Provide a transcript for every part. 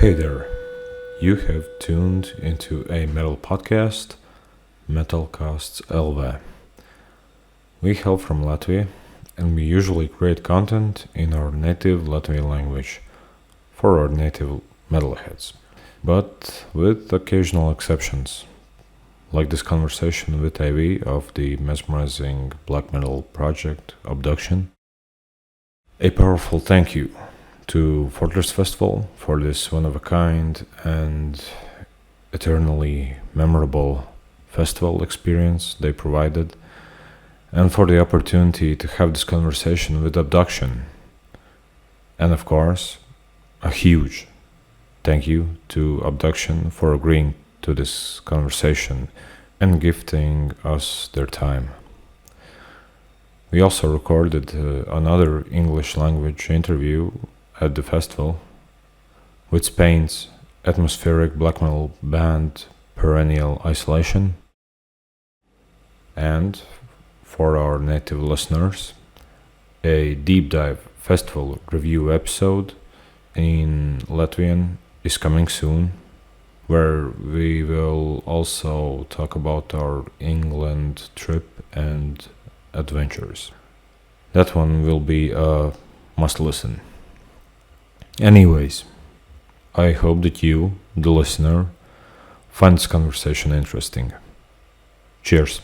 Hey there, you have tuned into a metal podcast, METΑLKΑSTS LV. We hail from Latvia and we usually create content in our native Latvian language for our native metalheads, but with occasional exceptions, like this conversation with AV of the mesmerizing black metal project Abduction. A powerful thank you to Fortress Festival for this one-of-a-kind and eternally memorable festival experience they provided, and for the opportunity to have this conversation with Abduction. And of course, a huge thank you to Abduction for agreeing to this conversation and gifting us their time. We also recorded another English language interview at the festival with Spain's atmospheric black metal band Perennial Isolation, and for our native listeners, a deep dive festival review episode in Latvian is coming soon, where we will also talk about our England trip and adventures. That one will be a must listen. Anyways, I hope that you, the listener, find this conversation interesting. Cheers.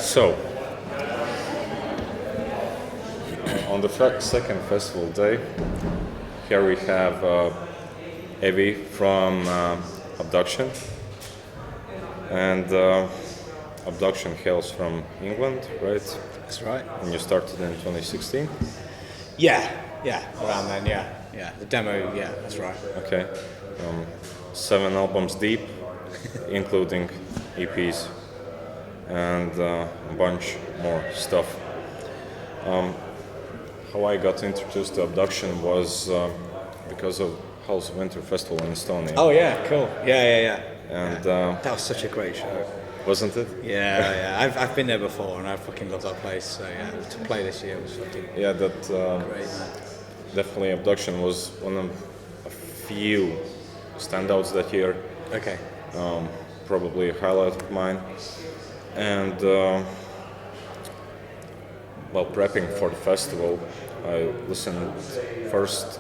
So, on the second festival day, here we have Evie from Abduction, and Abduction hails from England, right? That's right. And you started in 2016? Yeah, around then, yeah. The demo, yeah, that's right. Okay. 7 albums deep, including EPs and a bunch more stuff. How I got introduced to Abduction was because of House Winter Festival in Estonia. Oh yeah, cool. Yeah. And that was such a great show. wasn't it? Yeah. I've been there before, and I fucking love that place. So yeah, to play this year was fucking great. Definitely Abduction was one of a few standouts that year. Okay. Probably a highlight of mine. And while prepping for the festival, I listened first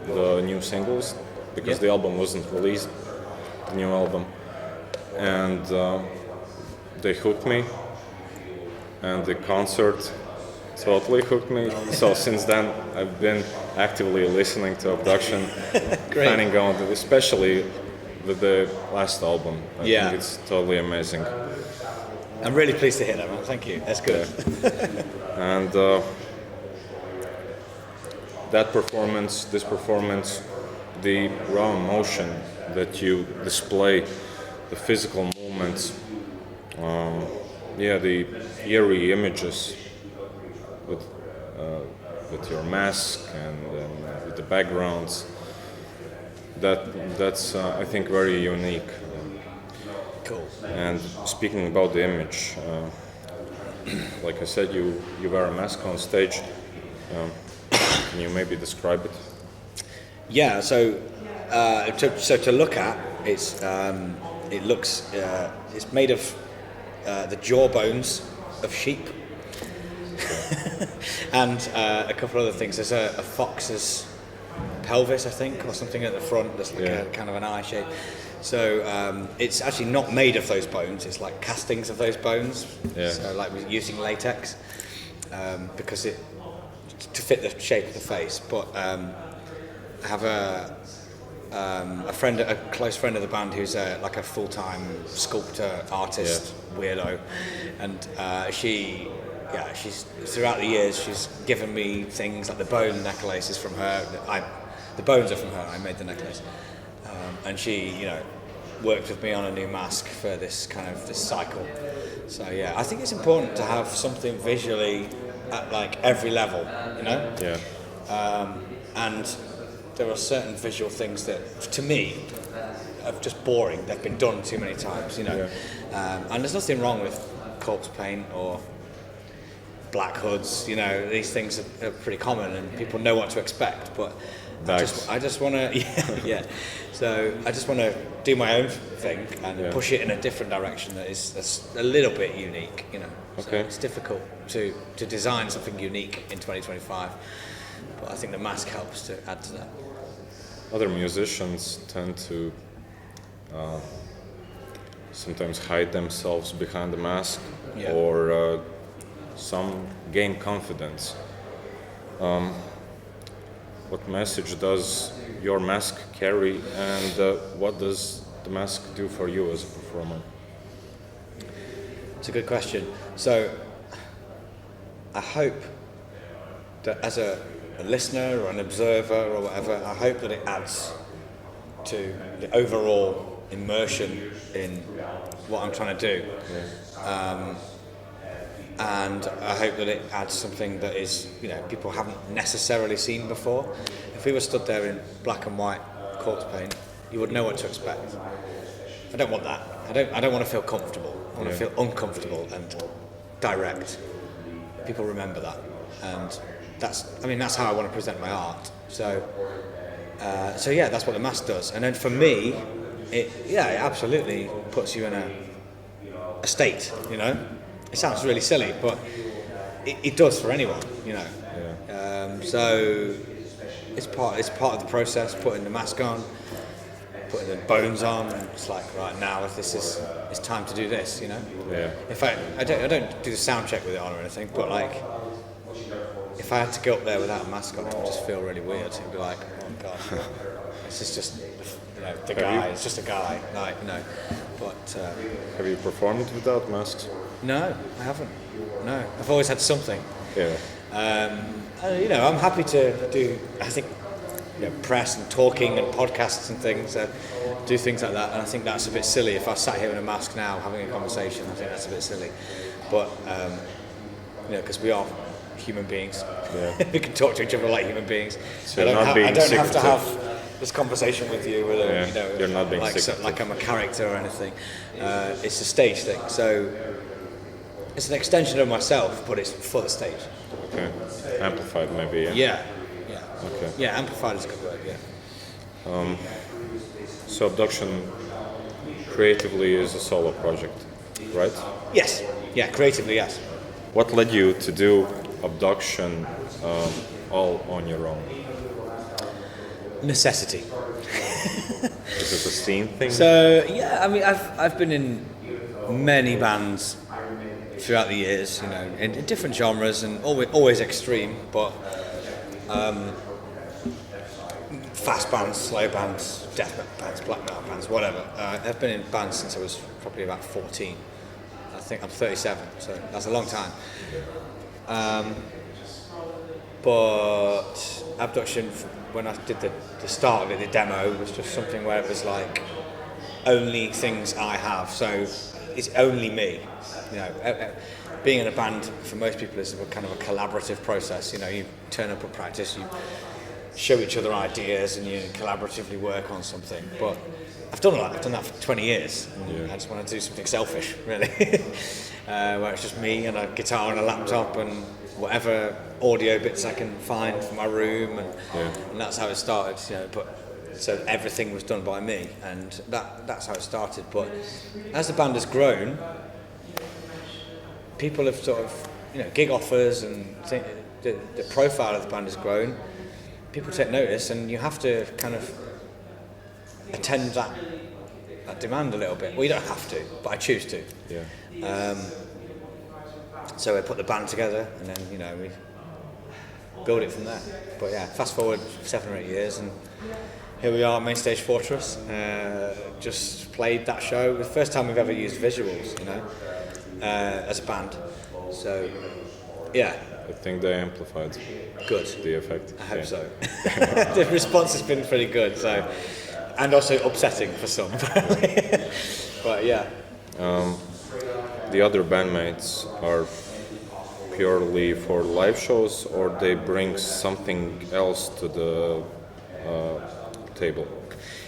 the new singles because the album wasn't released, the new album, and they hooked me, and the concert totally hooked me. So since then, I've been actively listening to Abduction, fanning out, especially with the last album. I think it's totally amazing. I'm really pleased to hear that, man. Thank you. That's good. Yeah. And this performance, the raw emotion that you display, the physical movements, the eerie images with your mask and with the backgrounds. That's I think very unique. Cool. And speaking about the image, like I said, you wear a mask on stage. Can you maybe describe it? Yeah. So to look at, it's it's made of the jawbones of sheep and a couple other things. There's a fox's pelvis, I think, or something at the front. That's like a kind of an eye shape. So it's actually not made of those bones. It's like castings of those bones. Yeah. So like we're using latex because to fit the shape of the face. But I have a close friend of the band who's like a full-time sculptor, artist, weirdo, and she's throughout the years she's given me things like the bone necklaces from her. The bones are from her. I made the necklace. And she, worked with me on a new mask for this cycle. So yeah, I think it's important to have something visually at like every level, Yeah. And there are certain visual things that, to me, are just boring. They've been done too many times, And there's nothing wrong with corpse paint or black hoods. These things are pretty common and people know what to expect, but I just want to, So I just want to do my own thing and push it in a different direction that's a little bit unique, So it's difficult to design something unique in 2025, but I think the mask helps to add to that. Other musicians tend to sometimes hide themselves behind the mask, or some gain confidence. What message does your mask carry, and what does the mask do for you as a performer? It's a good question. So I hope that as a listener or an observer or whatever, I hope that it adds to the overall immersion in what I'm trying to do. And I hope that it adds something that is, people haven't necessarily seen before. If we were stood there in black and white corpse paint, you would know what to expect. I don't want that. I don't want to feel comfortable. I want to feel uncomfortable and direct. People remember that, and that's how I want to present my art. So that's what the mask does. And then for me, it absolutely puts you in a state, It sounds really silly, but it does for anyone, So it's part of the process, putting the mask on. putting the bones on, and it's like, right now, if this is, it's time to do this, you know. Yeah. In fact, I don't do the sound check with it on or anything, but like, if I had to go up there without a mask on, it would just feel really weird. It'd be like, oh god, this is just, you know, the guy. It's just a guy, like, you know. But Have you performed without masks? no, I haven't. No, I've always had something. Yeah. You know, I'm happy to do, I think, you know, press and talking and podcasts and things, do things like that, and I think that's a bit silly. If I sat here in a mask now having a conversation, I think that's a bit silly. But, you know, because we are human beings, we can talk to each other like human beings. So I don't have to secretive. have this conversation with you, with Yeah, you know, you're not being like, secretive. like I'm a character or anything. It's a stage thing, so it's an extension of myself, but it's for the stage. Okay. Amplified, maybe. Yeah. Yeah. Okay. Yeah, amplified is a good word, yeah. So Abduction creatively is a solo project, right? Yes. Yeah, creatively, yes. What led you to do Abduction all on your own? Necessity. Is it a scene thing? So, yeah, I mean, I've been in many bands throughout the years, you know, in different genres and always extreme, but fast bands, slow bands, death metal bands, black metal bands, whatever. I've been in bands since I was probably about 14. I think I'm 37, so that's a long time. But Abduction, when I did the start of it, the demo, was just something where it was like only things I have, so it's only me. You know, being in a band for most people is a kind of a collaborative process. You know, you turn up at practice, you show each other ideas, and you collaboratively work on something. But I've done that. I've done that for 20 years. And I just want to do something selfish, really, where it's just me and a guitar and a laptop and whatever audio bits I can find from my room, and that's how it started. You know, but so everything was done by me, and that's how it started. But as the band has grown, people have sort of, you know, gig offers, and the profile of the band has grown. People take notice, and you have to kind of attend that demand a little bit. Well, you don't have to, but I choose to. Yeah. So I put the band together, and then, you know, we build it from there. But yeah, fast forward 7 or 8 years, and here we are, Mainstage Fortress. Just played that show. The first time we've ever used visuals, you know, as a band. So yeah. I think they amplified Good. the effect. I hope so. The response has been pretty good, so, and also upsetting for some. But yeah. The other bandmates are purely for live shows, or they bring something else to the table?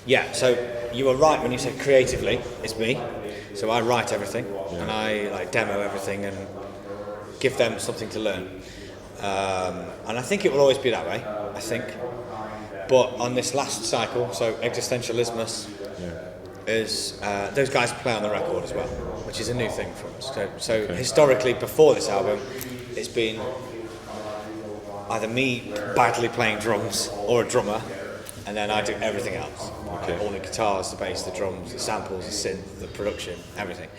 Yeah, so you were right when you said creatively, it's me. So I write everything, and I like demo everything and give them something to learn. And I think it will always be that way, I think. But on this last cycle, so Existentialismus, is those guys play on the record as well, which is a new thing for us. So historically, before this album, it's been either me badly playing drums or a drummer, and then I do everything else. Okay. All the guitars, the bass, the drums, the samples, the synth, the production, everything.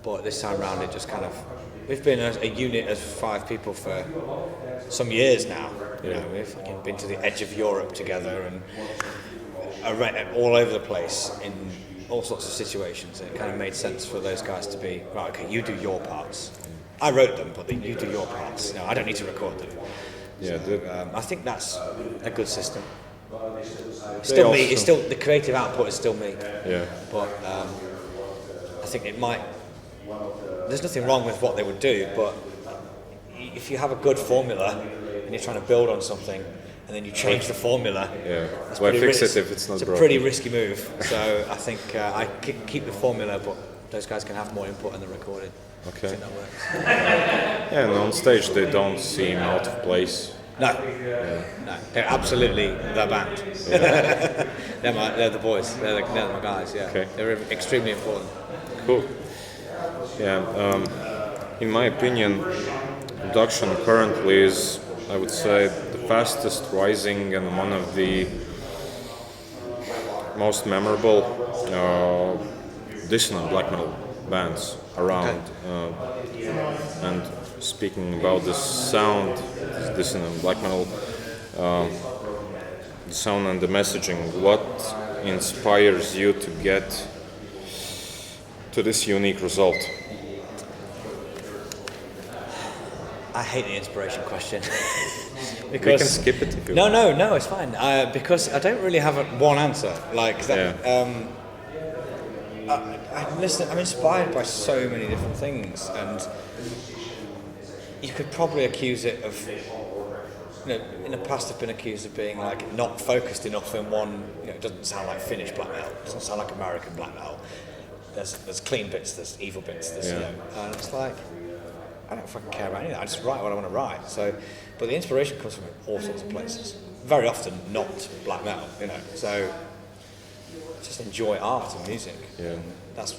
But this time round, it just kind of, we've been a unit of 5 people for some years now. You know, we've fucking been to the edge of Europe together and all over the place in all sorts of situations. And it kind of made sense for those guys to be, right, okay, you do your parts. I wrote them, but you do your parts. You know, I don't need to record them. Yeah, So, I think that's a good system. It's still me. It's still the creative output is still me. Yeah. But I think it might. There's nothing wrong with what they would do, but if you have a good formula and you're trying to build on something, and then you change the formula, why fix it if it's not It's broken? a pretty risky move. So I think I keep the formula, but those guys can have more input in the recording. Okay. I think that works. Yeah, and on stage they don't seem out of place. No, no, they're absolutely the band. they're the boys. They're my guys. Yeah, Okay. They're extremely important. Cool. Yeah, in my opinion, Abduction currently is, I would say, the fastest rising and one of the most memorable dissonant black metal bands around. And speaking about the sound, dissonant black metal, the sound and the messaging, what inspires you to get to this unique result? I hate the inspiration question. We can skip it if you want. No, it's fine. Because I don't really have one answer. Like that. I'm inspired by so many different things, and you could probably accuse it of. In the past, I've been accused of being like not focused enough in one. It doesn't sound like Finnish black metal. It doesn't sound like American black metal. There's clean bits. There's evil bits. And it's like. I don't fucking care about anything. I just write what I want to write. So, but the inspiration comes from all sorts of places. Very often not black metal, So, just enjoy art and music. Yeah. And that's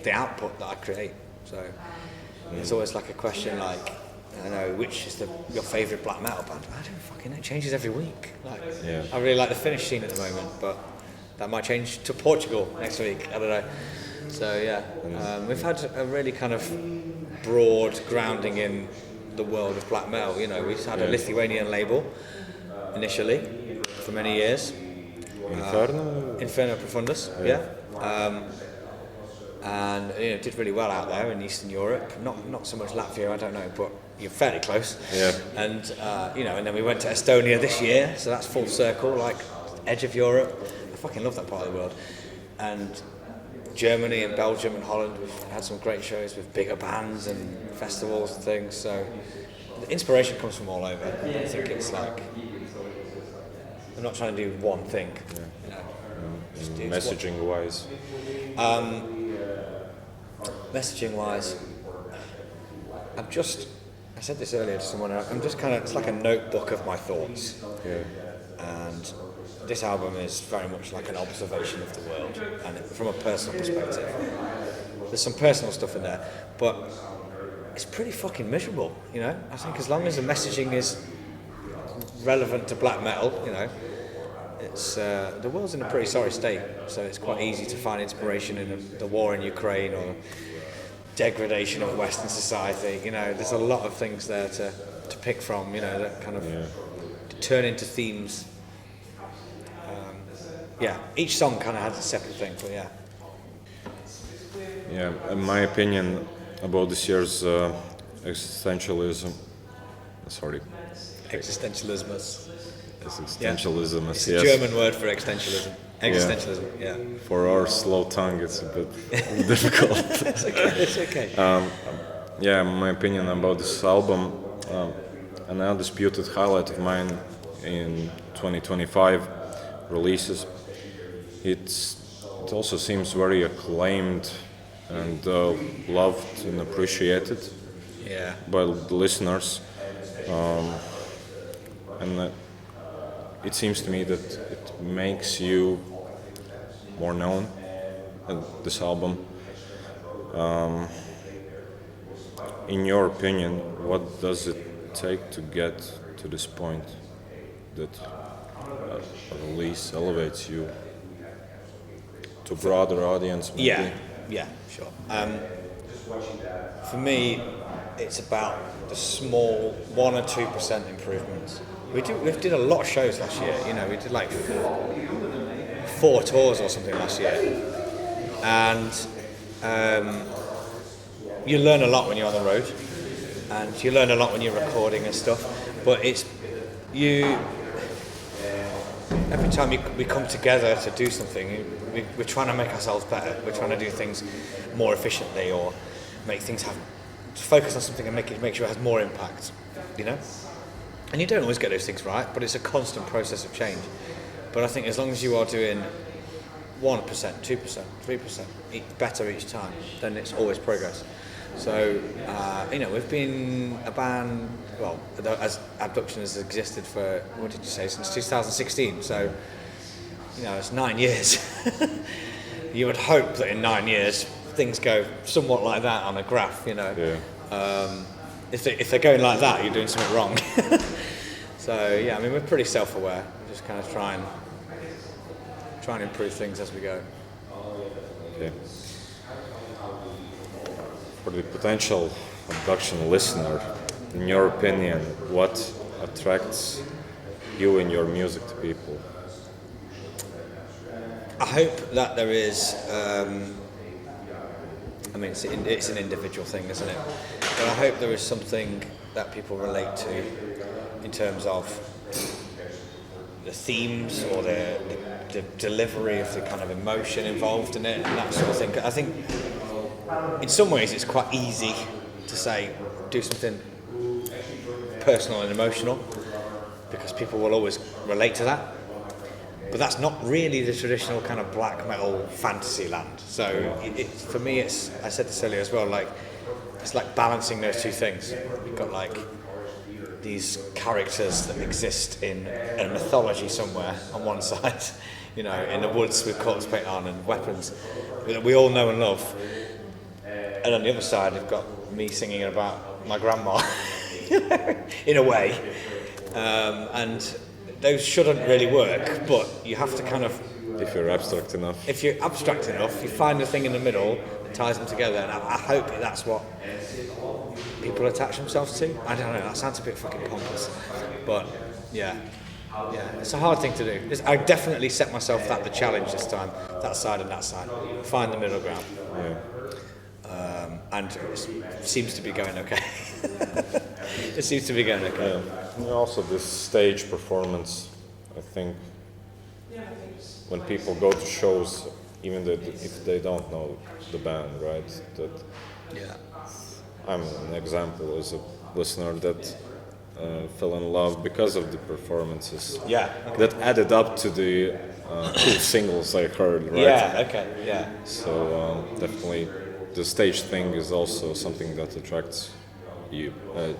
the output that I create. So, it's always like a question like, I don't know, which is your favourite black metal band? I don't fucking know. It changes every week. I really like the Finnish scene at the moment, but that might change to Portugal next week. I don't know. So we've had a really kind of broad grounding in the world of black metal. We had a Lithuanian label initially for many years. Inferno Profundus, and did really well out there in Eastern Europe. Not so much Latvia, I don't know, but you're fairly close. Yeah. And and then we went to Estonia this year, so that's full circle, like edge of Europe. I fucking love that part of the world. And Germany and Belgium and Holland, we've had some great shows with bigger bands and festivals and things. So the inspiration comes from all over. I think it's like I'm not trying to do one thing. Messaging wise. Messaging wise, I said this earlier to someone. I'm just it's like a notebook of my thoughts. Yeah. And this album is very much like an observation of the world, and from a personal perspective. There's some personal stuff in there, but it's pretty fucking miserable, I think as long as the messaging is relevant to black metal, it's the world's in a pretty sorry state, so it's quite easy to find inspiration in the war in Ukraine or degradation of Western society. There's a lot of things there to pick from, that kind of turn into themes. Each song kind of has a separate thing, but in my opinion about this year's existentialism. Existentialism. It's a German word for existentialism. Existentialism. For our slow tongue, it's a bit difficult. It's okay. My opinion about this album, an undisputed highlight of mine in 2025 releases. It also seems very acclaimed and loved and appreciated by the listeners. And it seems to me that it makes you more known, this album. In your opinion, what does it take to get to this point that a release elevates you to broader audience? Maybe? Yeah, sure. For me, it's about the small 1 or 2% improvements. We did a lot of shows last year. We did like 4 tours or something last year, and you learn a lot when you're on the road, and you learn a lot when you're recording and stuff. But every time we come together to do something, we're trying to make ourselves better. We're trying to do things more efficiently, or make things focus on something and make sure it has more impact. And you don't always get those things right, but it's a constant process of change. But I think as long as you are doing 1%, 2%, 3% better each time, then it's always progress. So, we've been a band, as Abduction has existed for, since 2016. So, it's 9 years. You would hope that in 9 years, things go somewhat like that on a graph, If they're going like that, you're doing something wrong. So, we're pretty self-aware. We just kind of try try and improve things as we go. Okay. For the potential Abduction listener, in your opinion, what attracts you and your music to people? I hope that there is, it's an individual thing, isn't it? But I hope there is something that people relate to in terms of the themes or the delivery of the kind of emotion involved in it and that sort of thing. I think in some ways it's quite easy to say, do something personal and emotional, because people will always relate to that. But that's not really the traditional kind of black metal fantasy land. So for me, I said this earlier as well, like it's like balancing those two things. You've got like these characters that exist in a mythology somewhere on one side, in the woods with corpse paint on and weapons that we all know and love. And on the other side, you've got me singing about my grandma, in a way. And those shouldn't really work, but you have to kind of... If you're abstract enough. If you're abstract enough, you find the thing in the middle that ties them together, and I hope that's what people attach themselves to. I don't know, that sounds a bit fucking pompous, but yeah, it's a hard thing to do. I definitely set myself the challenge this time, that side and that side, find the middle ground. Yeah. And it seems to be going okay. It seems to be going okay. Yeah. And also this stage performance, I think when people go to shows, even if they don't know the band, right? That I'm an example as a listener that fell in love because of the performances. Yeah. That added up to the cool singles I heard, right? Yeah, okay, yeah. So definitely the stage thing is also something that attracts you and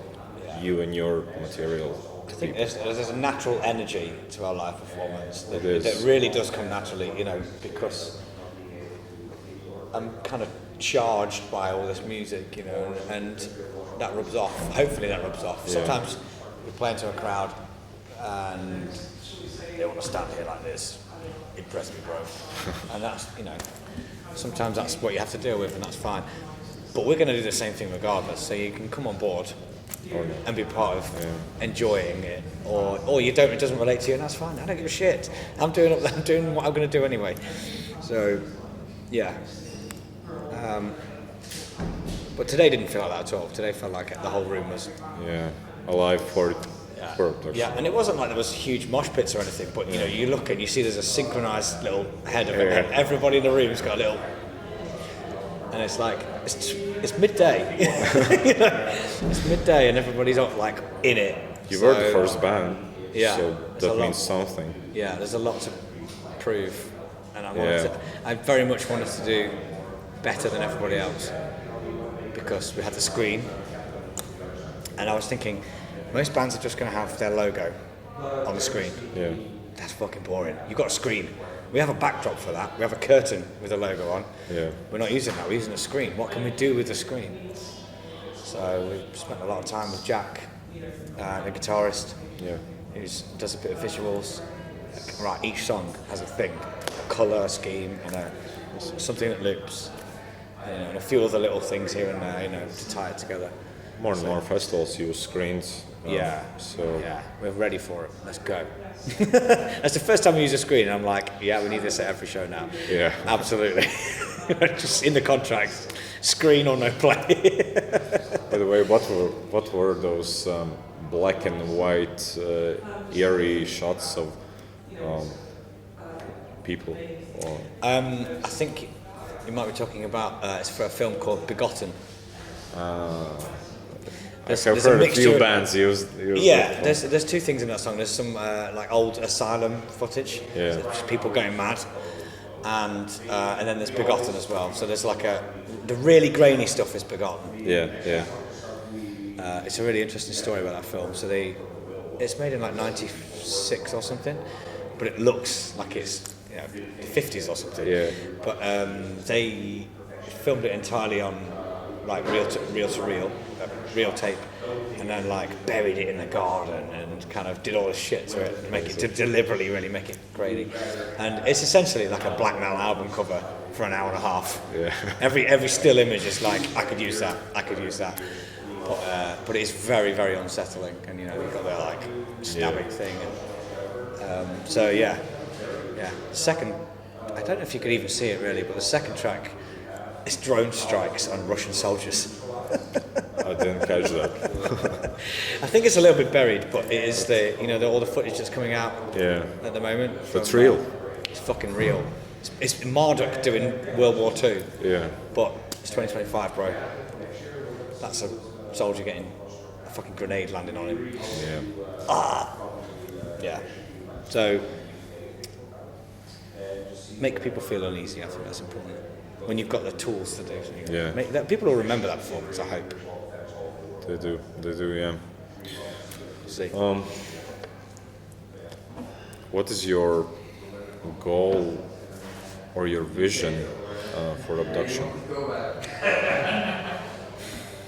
your material. I think there's a natural energy to our live performance that really does come naturally, because I'm kind of charged by all this music, and that rubs off. Hopefully that rubs off. Yeah. Sometimes we play into a crowd and they want to stand here like this, impress me, bro. And that's, sometimes that's what you have to deal with, and that's fine. But we're going to do the same thing regardless, so you can come on board and be part of enjoying it, or you don't. It doesn't relate to you, and that's fine. I don't give a shit. I'm doing what I'm going to do anyway. So, yeah. But today didn't feel like that at all. Today felt like the whole room was alive for Abduction. Yeah, and it wasn't like there was huge mosh pits or anything. But you look and you see there's a synchronized little head of it. And everybody in the room's got a little. And it's like, it's midday. It's midday and everybody's like in it. You were the first band, so that means something. Yeah, there's a lot to prove. And I very much wanted to do better than everybody else because we had the screen. And I was thinking, most bands are just going to have their logo on the screen. Yeah. That's fucking boring. You've got a screen. We have a backdrop for that. We have a curtain with a logo on. Yeah. We're not using that. We're using a screen. What can we do with the screen? So we spent a lot of time with Jack, the guitarist, who does a bit of visuals. Right, each song has a thing, a colour scheme, and something that loops, and a few other little things here and there, to tie it together. More and more festivals use screens. We're ready for it. Let's go. That's the first time we use a screen, and I'm like, we need this at every show now. Yeah, absolutely. Just in the contract, screen or no play. By the way, what were those black and white eerie shots of people? I think you might be talking about it's for a film called Begotten. I've heard a few bands use there's two things in that song. There's some like old Asylum footage, so people going mad, and then there's Begotten as well. So there's like the really grainy stuff is Begotten. It's a really interesting story about that film. So it's made in like '96 or something, but it looks like it's the '50s or something. Yeah. But they filmed it entirely on like reel to reel tape, and then like buried it in the garden and kind of did all this shit to it, to deliberately really make it grainy. And it's essentially like a black metal album cover for an hour and a half. Yeah. Every still image is like, I could use that. But it's very, very unsettling, and you know, you've got that like stabbing thing. And, so yeah. Second, I don't know if you could even see it really, but the second track is drone strikes on Russian soldiers. I didn't catch that. I think it's a little bit buried, but it is all the footage that's coming out at the moment. That's real. It's fucking real. It's Marduk doing World War II. Yeah. But it's 2025, bro. That's a soldier getting a fucking grenade landing on him. Yeah. Yeah. So make people feel uneasy. I think that's important. When you've got the tools to do something. Yeah. People will remember that performance, I hope. They do, yeah. We'll see. What is your goal or your vision for Abduction?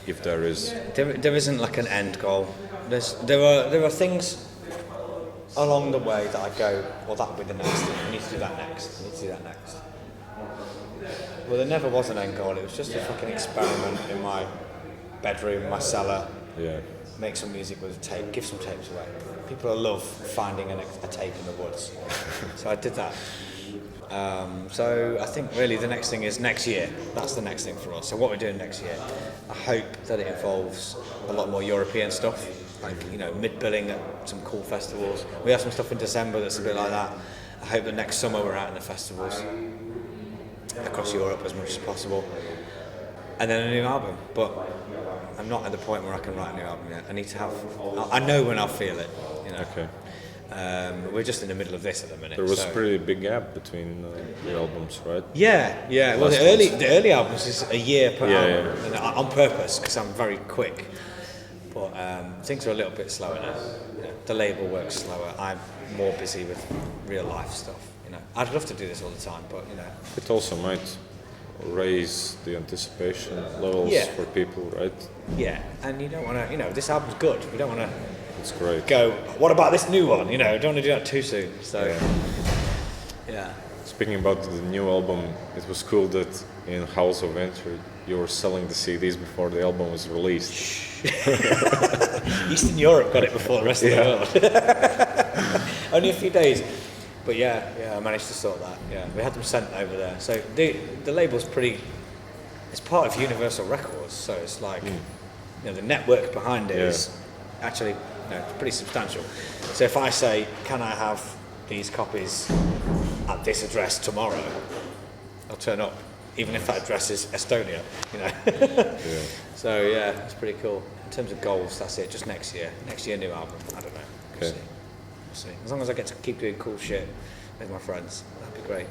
If there is. There isn't like an end goal. There are things along the way that I go, well, that would be the next thing. I need to do that next. Well, there never was an end goal. It was just a fucking experiment in my bedroom, my cellar. Yeah. Make some music with a tape, give some tapes away. People love finding a tape in the woods. So I did that. So I think really the next thing is next year. That's the next thing for us. So what we're doing next year, I hope that it involves a lot more European stuff, like, you know, mid-billing at some cool festivals. We have some stuff in December that's a bit like that. I hope that next summer we're out in the festivals across Europe as much as possible. And then a new album. But I'm not at the point where I can write a new album yet. I know when I'll feel it, you know. Okay. We're just in the middle of this at the minute. There was a pretty big gap between the albums, right? Yeah. Well, the early albums is a year per album, and on purpose because I'm very quick. But things are a little bit slower now. You know, the label works slower. I'm more busy with real life stuff. You know, I'd love to do this all the time, but you know, it also might raise the anticipation levels for people, right? Yeah, and you don't want to. You know, this album's good. We don't want to. It's great. Go. What about this new one? You know, don't want to do that too soon. So, yeah. Speaking about the new album, it was cool that in House of Entry you were selling the CDs before the album was released. Eastern Europe got it before the rest of the world. Only a few days. But I managed to sort that. Yeah, we had them sent over there. So the label's pretty. It's part of Universal Records, so it's like you know, the network behind it is actually it's pretty substantial. So if I say, can I have these copies at this address tomorrow, I'll turn up, even if that address is Estonia, you know. So it's pretty cool. In terms of goals, that's it. Just next year, new album. I don't know. We'll see. As long as I get to keep doing cool shit with my friends, that'd be great.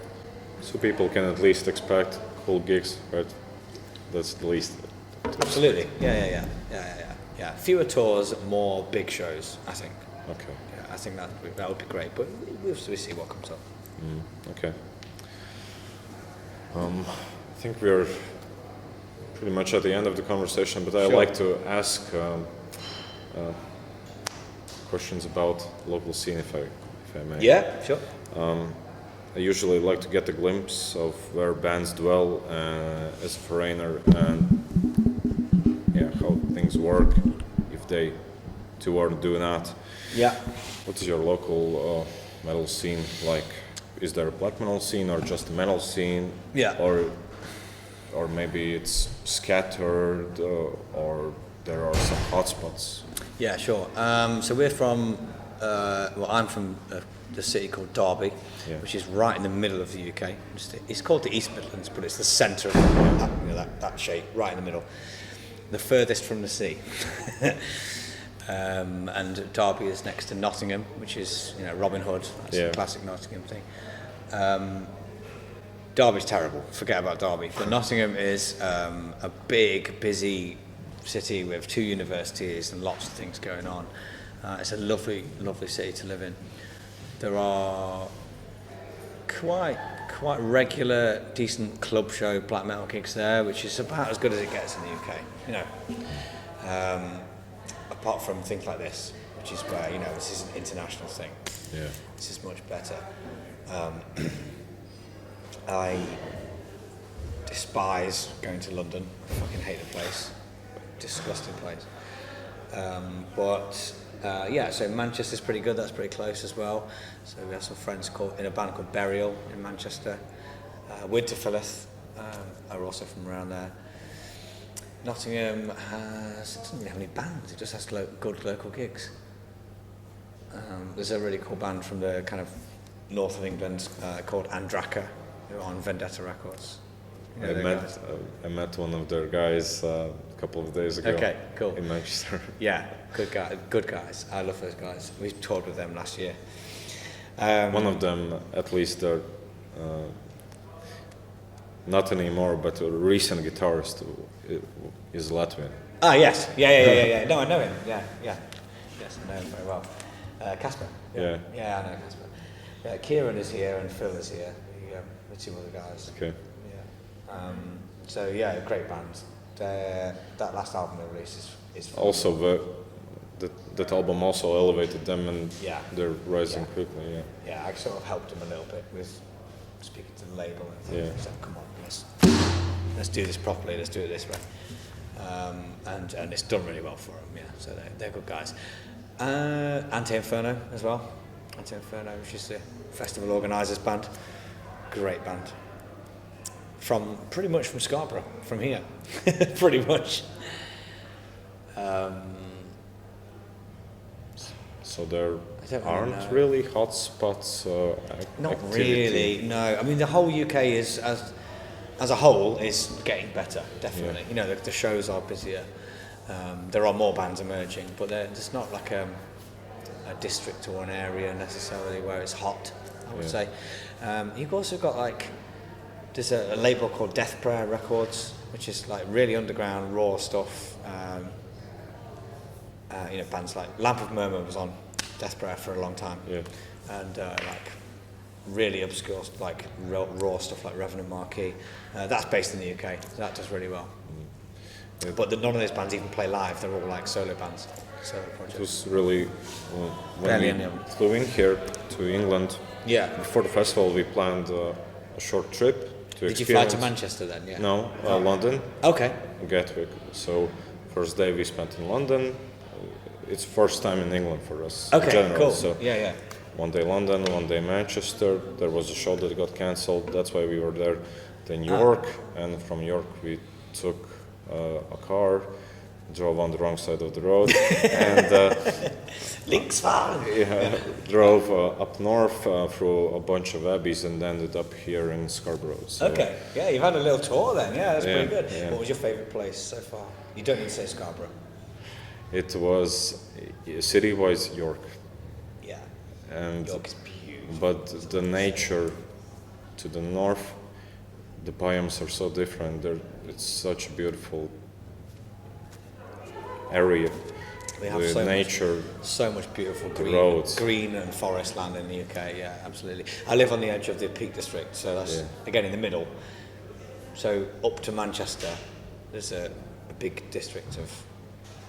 So people can at least expect cool gigs, right? That's the least. Absolutely. Yeah. Fewer tours, more big shows, I think. Okay. Yeah, I think that would be great, but we'll see what comes up. Okay. I think we're pretty much at the end of the conversation, but I'd like to ask questions about local scene, if I may. Yeah, sure. I usually like to get a glimpse of where bands dwell as a foreigner, and how things work if they do or do not. Yeah. What is your local metal scene like? Is there a black metal scene or just a metal scene? Yeah. Or maybe it's scattered, or there are some hotspots. Yeah, sure. So we're from. I'm from the city called Derby, which is right in the middle of the UK. It's called the East Midlands, but it's the centre of that shape, right in the middle. The furthest from the sea. And Derby is next to Nottingham, which is Robin Hood. That's a classic Nottingham thing. Derby's terrible. Forget about Derby. But Nottingham is a big, busy city with 2 universities and lots of things going on. It's a lovely, lovely city to live in. There are quite quite regular, decent club show black metal gigs there, which is about as good as it gets in the UK. You know, apart from things like this, which is where this is an international thing. Yeah. This is much better. I despise going to London. I fucking hate the place. Disgusting place. So Manchester's pretty good. That's pretty close as well. So we have some friends in a band called Burial in Manchester. Winterfilleth are also from around there. Nottingham doesn't really have any bands. It just has good local gigs. There's a really cool band from the kind of north of England called Andraka, who are on Vendetta Records. I met one of their guys a couple of days ago. Okay, cool. In Manchester. Yeah, good guys. I love those guys. We toured with them last year. One of them, at least, not anymore, but a recent guitarist is Latvian. Ah, yes. Yeah. No, I know him. Yeah. Yes, I know him very well. Casper. Yeah. Yeah, I know Casper. Yeah, Kieran is here and Phil is here. The two other guys. Okay. Yeah. Great band. That last album they released is fun. Also, that album also elevated them, and they're rising quickly. Yeah. Yeah, I sort of helped them a little bit with speaking to the label and things. Yeah. So come on, let's do this properly. Let's do it this way. And it's done really well for them. Yeah, so they're good guys. Anti-Inferno as well. Anti-Inferno, which is the festival organisers band. Great band. Pretty much from Scarborough, from here. Pretty much. So there aren't really hot spots. Not activity. really, no. I mean, the whole UK is, as a whole, is getting better, definitely. Yeah. The shows are busier. There are more bands emerging, but there's not like a district or an area necessarily where it's hot, I would say. You've also got there's a label called Death Prayer Records, which is like really underground, raw stuff. Bands like Lamp of Murmur was on Death Prayer for a long time. Yeah. And really obscure, raw stuff like Revenant Marquee. That's based in the UK, so that does really well. Yeah. But none of those bands even play live, they're all like solo bands, solo projects. It was really, when we flew in here to England, before the festival we planned a short trip to Did you fly to Manchester then? Yeah. No, London. Okay. Gatwick. So first day we spent in London. It's first time in England for us. Okay, in general. cool. So yeah. One day London, one day Manchester. There was a show that got cancelled. That's why we were there. Then York, and from York we took a car, drove on the wrong side of the road, and drove up north through a bunch of abbeys and ended up here in Scarborough. So, okay, yeah, you've had a little tour then. Yeah, that's pretty good. Yeah. What was your favourite place so far? You don't need to say Scarborough. It was city-wise York. Yeah. And York is beautiful. but the nature to the north, the biomes are so different. It's such a beautiful area. We have the nature, so much beautiful green and forest land in the UK. Yeah, absolutely. I live on the edge of the Peak District, so that's again in the middle. So up to Manchester, there's a big district of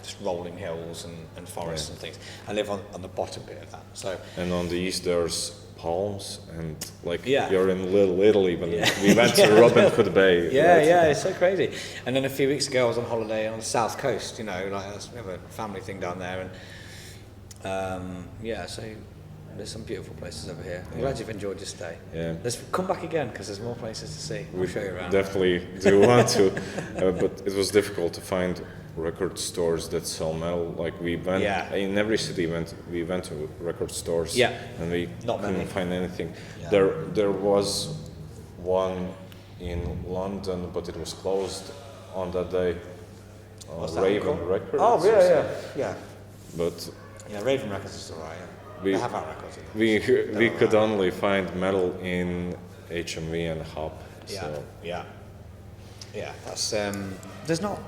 just rolling hills and forests and things. I live on the bottom bit of that. So and on the east there's palms and you're in Little Italy. But we went to Robin Hood Bay. It's so crazy. And then a few weeks ago I was on holiday on the south coast. We have a family thing down there, and so there's some beautiful places over here. I'm glad you've enjoyed your stay. Yeah. Let's come back again because there's more places to see. We'll show you around. Definitely do want to, but it was difficult to find record stores that sell metal. Like we went in every city. We went to record stores. And we couldn't find anything. Yeah. There was one in London, but it was closed on that day. Raven Records. Oh yeah. But Raven Records is alright. They have our records. We could only find metal in HMV and Hub. Yeah. That's there's not.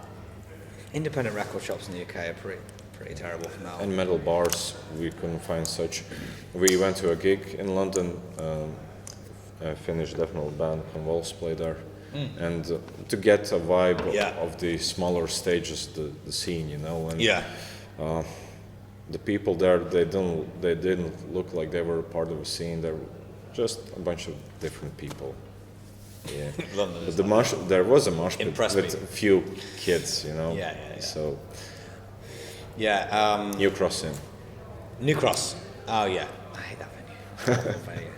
Independent record shops in the UK are pretty terrible for now. And metal bars, we couldn't find such. We went to a gig in London Finnish death metal band Convulse play there, and to get a vibe of the smaller stages, the scene, and the people there, they didn't look like they were part of a scene. They were just a bunch of different people. Yeah, but there was a mosh pit with a few kids, So New Cross in. New Cross. Oh yeah, I hate that venue.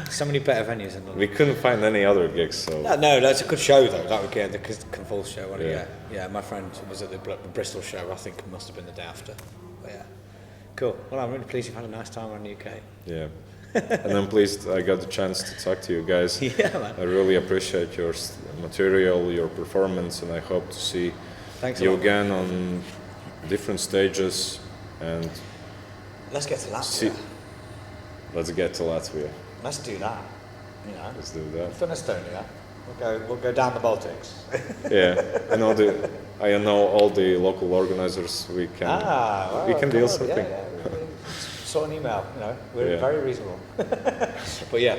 So many better venues in London. We couldn't find any other gigs, so. No, that's a good show though. That would get the Convulse show. Yeah. My friend was at the Bristol show. I think it must have been the day after. But yeah, cool. Well, I'm really pleased you've had a nice time around the UK. Yeah. And I'm pleased I got the chance to talk to you guys. Yeah, man. I really appreciate your material, your performance, and I hope to see you again on different stages. And let's get to Latvia. Let's get to Latvia. Let's do that. Let's do that. We've done Estonia. We'll go down the Baltics. Yeah, I know all the local organizers. We can deal something. Sort an email. We're very reasonable. But yeah,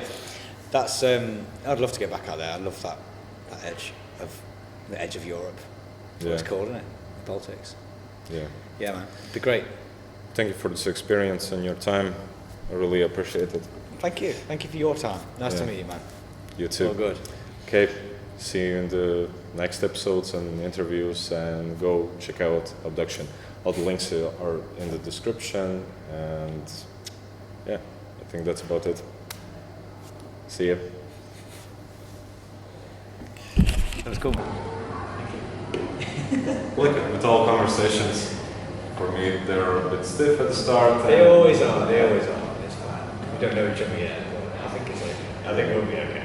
that's. I'd love to get back out there. I love that edge of Europe. That's what it's called, isn't it? The Baltics. Yeah. Yeah, man. It'd be great. Thank you for this experience and your time. I really appreciate it. Thank you. Thank you for your time. Nice to meet you, man. You too. All good. Okay. See you in the next episodes and interviews, and go check out Abduction. All the links are in the description, and I think that's about it. See ya. That was cool. Like with all conversations, for me they're a bit stiff at the start. They always are. It's fine. We don't know each other yet, but I think we'll be okay.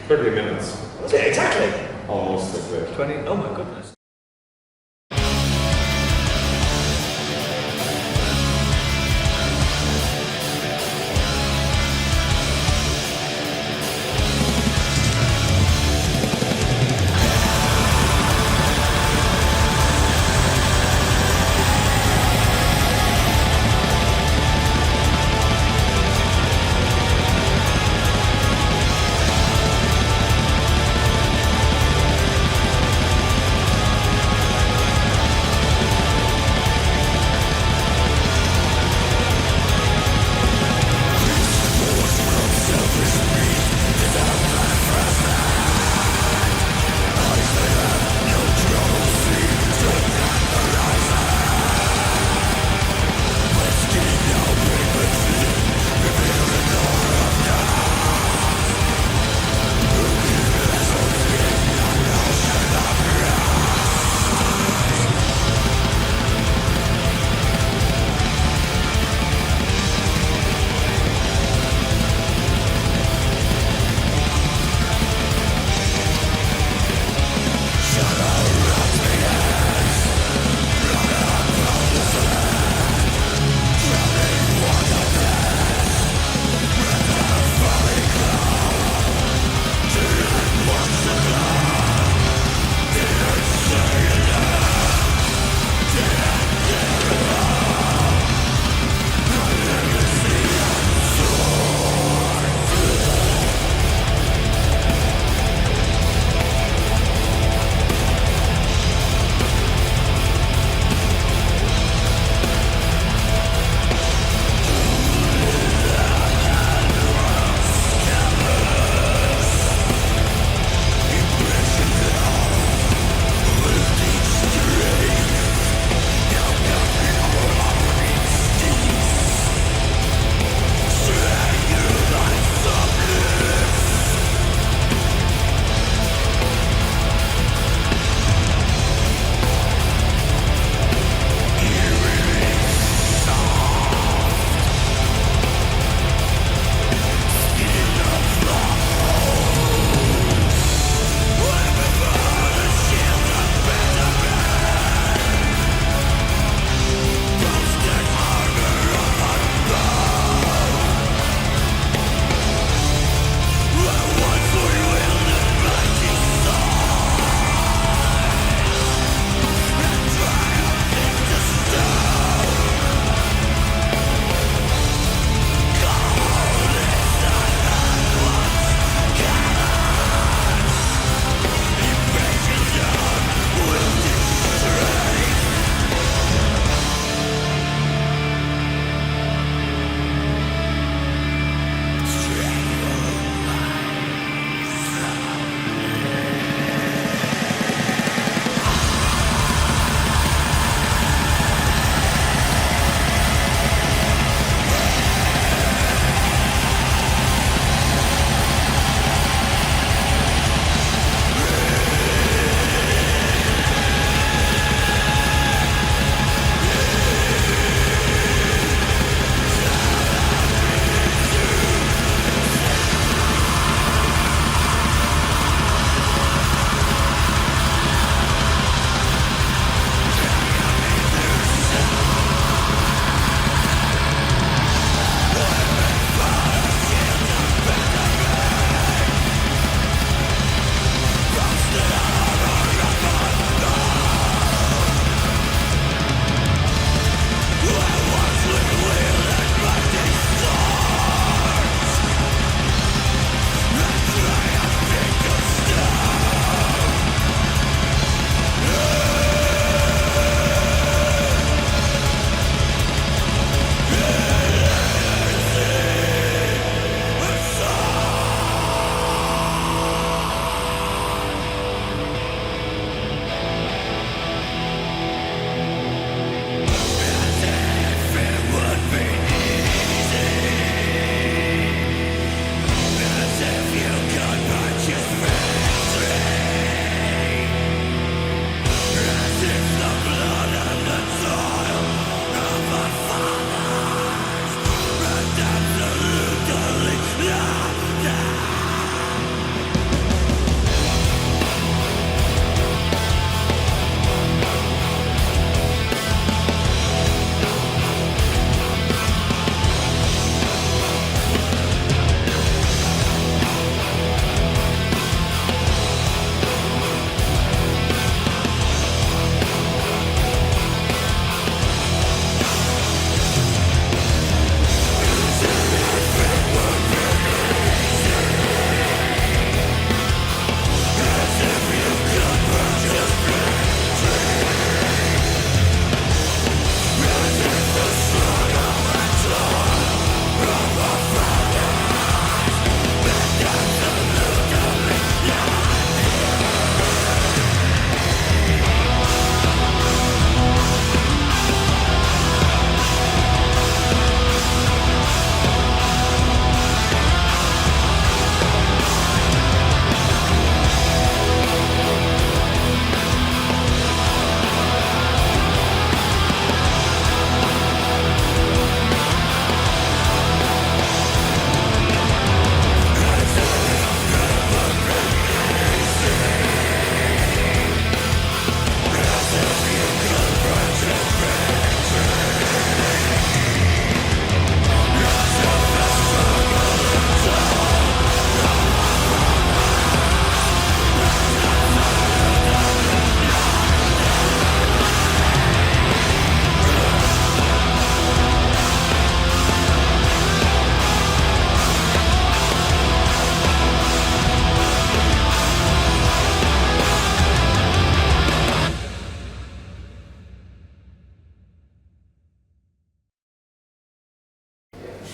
30 minutes. Was it exactly? Almost like that. 20. Oh my goodness.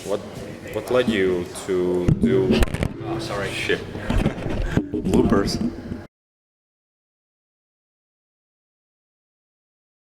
what led you to do Oh, sorry. shit bloopers?